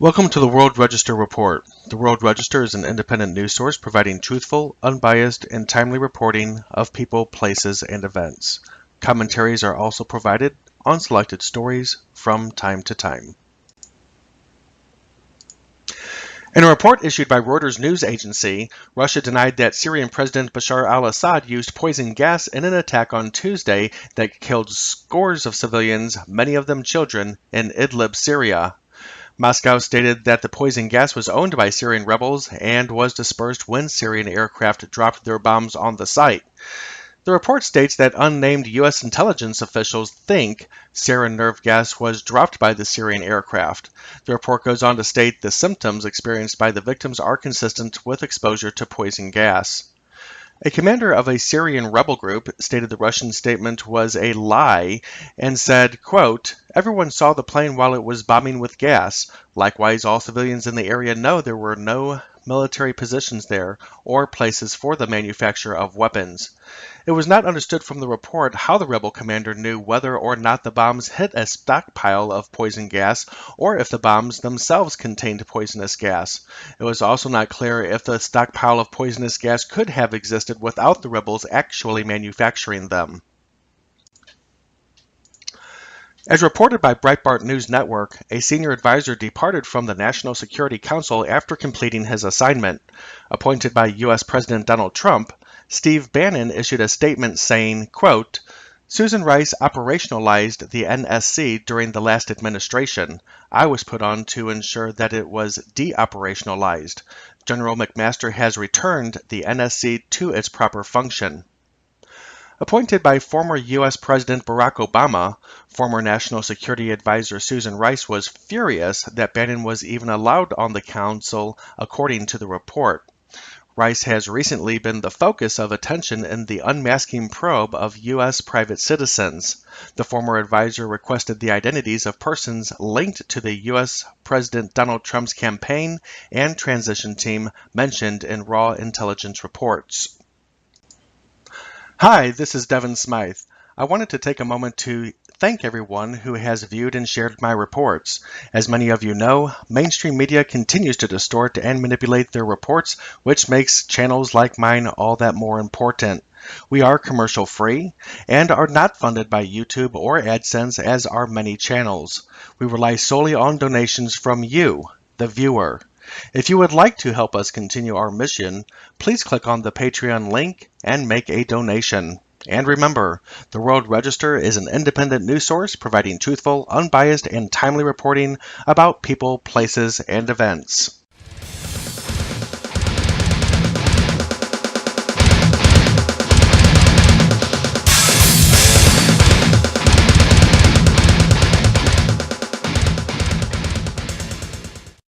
Welcome to the World Register Report. The World Register is an independent news source providing truthful, unbiased, and timely reporting of people, places, and events. Commentaries are also provided on selected stories from time to time. In a report issued by Reuters news agency, Russia denied that Syrian President Bashar al-Assad used poison gas in an attack on Tuesday that killed scores of civilians, many of them children, in Idlib, Syria. Moscow stated that the poison gas was owned by Syrian rebels and was dispersed when Syrian aircraft dropped their bombs on the site. The report states that unnamed U.S. intelligence officials think sarin nerve gas was dropped by the Syrian aircraft. The report goes on to state the symptoms experienced by the victims are consistent with exposure to poison gas. A commander of a Syrian rebel group stated the Russian statement was a lie and said, quote, "Everyone saw the plane while it was bombing with gas. Likewise, all civilians in the area know there were no military positions there or places for the manufacture of weapons." It was not understood from the report how the rebel commander knew whether or not the bombs hit a stockpile of poison gas or if the bombs themselves contained poisonous gas. It was also not clear if the stockpile of poisonous gas could have existed without the rebels actually manufacturing them. As reported by Breitbart News Network, a senior advisor departed from the National Security Council after completing his assignment. Appointed by U.S. President Donald Trump, Steve Bannon issued a statement saying, quote, "Susan Rice operationalized the NSC during the last administration. I was put on to ensure that it was de-operationalized. General McMaster has returned the NSC to its proper function." Appointed by former U.S. President Barack Obama, former National Security Advisor Susan Rice was furious that Bannon was even allowed on the council, according to the report. Rice has recently been the focus of attention in the unmasking probe of U.S. private citizens. The former advisor requested the identities of persons linked to the U.S. President Donald Trump's campaign and transition team mentioned in raw intelligence reports. Hi, this is Devin Smythe. I wanted to take a moment to thank everyone who has viewed and shared my reports. As many of you know, mainstream media continues to distort and manipulate their reports, which makes channels like mine all that more important. We are commercial free and are not funded by YouTube or AdSense as are many channels. We rely solely on donations from you, the viewer. If you would like to help us continue our mission, please click on the Patreon link and make a donation. And remember, the World Register is an independent news source providing truthful, unbiased, and timely reporting about people, places, and events.